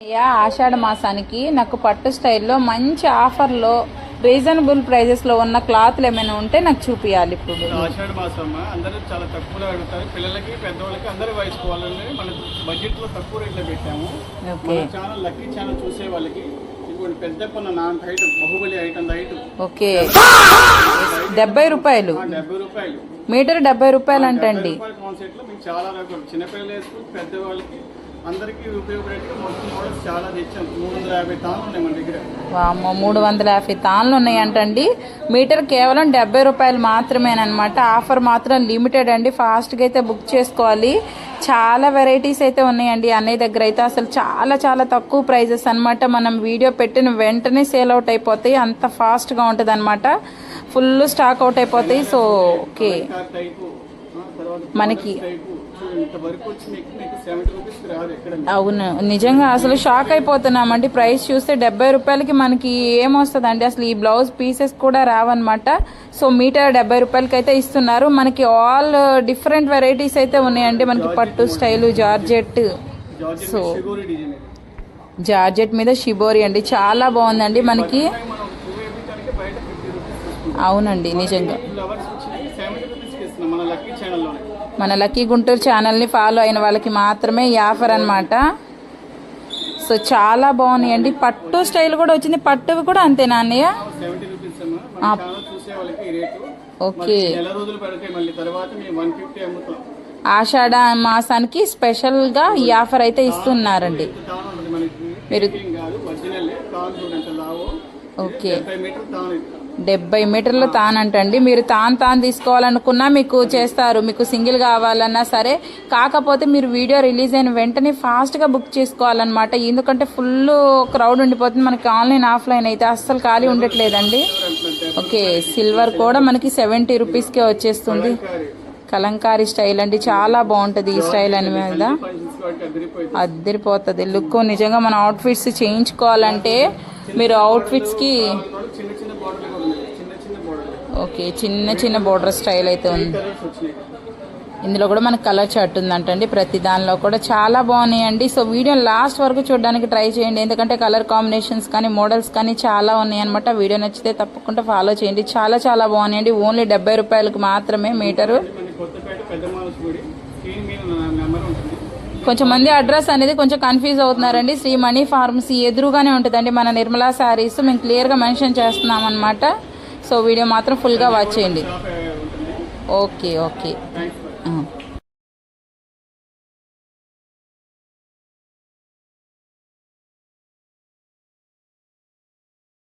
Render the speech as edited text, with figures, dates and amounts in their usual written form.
ఆషాఢ మాసానికి నాకు పట్టు స్టైల్లో మంచి ఆఫర్లో రీజనబుల్ ప్రైజెస్ లో ఉన్న క్లాత్లు ఏమైనా ఉంటే నాకు చూపియాలి. ఇప్పుడు ఆషాఢ మాసం అందరూ చాలా తక్కువలో అడుగుతారు. పిల్లలకి పెద్దవాళ్ళకి అందరూ వేసుకోవాలని మన బడ్జెట్ లో తక్కువ రేట్లో పెట్టాము. ఛానల్ లక్కీ ఛానల్ చూసే వాళ్ళకి పెద్ద కొన్న నాన్ హైట్ బాహుబలి హైట్ అంత హైట్. ఓకే, 70 రూపాయలు. 70 రూపాయలు మీటర్. 70 రూపాయలు అంటండి. కాన్సెప్ట్ లో మీకు చాలా రకాలు చిన్నపిల్లలు వేసుకుని పెద్దవాళ్ళకి అందరికీ ఉపయోగపడేట్టుగా మొత్తం మోడల్స్ చాలా తెచ్చాం. 350 తాళ్ళు ఉన్నాయి మన దగ్గర. వామ్మో, 350 తాళ్ళు ఉన్నాయంటండి. మీటర్ కేవలం 70 రూపాయలు మాత్రమేనమాట. ఆఫర్ మాత్రం లిమిటెడ్ అండి. ఫాస్ట్గా అయితే బుక్ చేసుకోవాలి. చాలా వెరైటీస్ అయితే ఉన్నాయండి అన్నయ్య దగ్గర అయితే. అసలు చాలా చాలా తక్కువ ప్రైజెస్ అనమాట. మనం వీడియో పెట్టిన వెంటనే సేల్ అవుట్ అయిపోతాయి. అంత ఫాస్ట్గా ఉంటుంది అనమాట. ఫుల్ స్టాక్ అవుట్ అయిపోతాయి. సో ఓకే, మనకి అవును, నిజంగా అసలు షాక్ అయిపోతున్నామండి. ప్రైస్ చూస్తే 70 రూపాయలకి మనకి ఏమొస్తుందండి. అసలు ఈ బ్లౌజ్ పీసెస్ కూడా రావన్నమాట. సో మీటర్ 70 రూపాయలకి అయితే ఇస్తున్నారు. మనకి ఆల్ డిఫరెంట్ వెరైటీస్ అయితే ఉన్నాయండి. మనకి పట్టు స్టైలు, జార్జెట్. సో జార్జెట్ మీద షిబోరి అండి, చాలా బాగుందండి మనకి. అవునండి, నిజంగా మన లక్కీ గుంటూరు ఛానల్ని ఫాలో అయిన వాళ్ళకి మాత్రమే ఈ ఆఫర్ అనమాట. సో చాలా బాగున్నాయండి. పట్టు స్టైల్ కూడా వచ్చింది. పట్టువి కూడా అంతేనా అన్నయ్య? ఓకే, ఆషాఢ మాసానికి స్పెషల్ గా ఈ ఆఫర్ అయితే ఇస్తున్నారండి. మీరు ఓకే, 70 మీటర్లు తానంటండి. మీరు తాను తీసుకోవాలనుకున్నా మీకు చేస్తారు. మీకు సింగిల్ కావాలన్నా సరే. కాకపోతే మీరు వీడియో రిలీజ్ అయిన వెంటనే ఫాస్ట్గా బుక్ చేసుకోవాలన్నమాట. ఎందుకంటే ఫుల్ క్రౌడ్ ఉండిపోతుంది. మనకి ఆన్లైన్ ఆఫ్లైన్ అయితే అస్సలు ఖాళీ ఉండట్లేదండి. ఓకే, సిల్వర్ కూడా మనకి 70 రూపీస్కే వచ్చేస్తుంది. కలంకారీ స్టైల్ అండి, చాలా బాగుంటుంది ఈ స్టైల్ అని మీద. అద్దరిపోతుంది లుక్. నిజంగా మన అవుట్ఫిట్స్ చేయించుకోవాలంటే మీరు అవుట్ఫిట్స్కి ఓకే, చిన్న చిన్న బోర్డర్ స్టైల్ అయితే ఉంది. ఇందులో కూడా మనకు కలర్ చార్ట్ ఉందంటండి. ప్రతి దానిలో కూడా చాలా బాగున్నాయండి. సో వీడియో లాస్ట్ వరకు చూడడానికి ట్రై చేయండి. ఎందుకంటే కలర్ కాంబినేషన్స్ కానీ మోడల్స్ కానీ చాలా ఉన్నాయి అనమాట. వీడియో నచ్చితే తప్పకుండా ఫాలో చేయండి. చాలా చాలా బాగున్నాయండి. ఓన్లీ 70 రూపాయలకు మాత్రమే మీటరు. కొంచెం మంది అడ్రస్ అనేది కొంచెం కన్ఫ్యూజ్ అవుతున్నారండి. శ్రీ మణి ఫార్మసీ ఎదురుగానే ఉంటుందండి మన నిర్మలా శారీస్. మేము క్లియర్గా మెన్షన్ చేస్తున్నాం అనమాట. సో వీడియో మాత్రం ఫుల్గా వాచ్ చేయండి. Okay okay.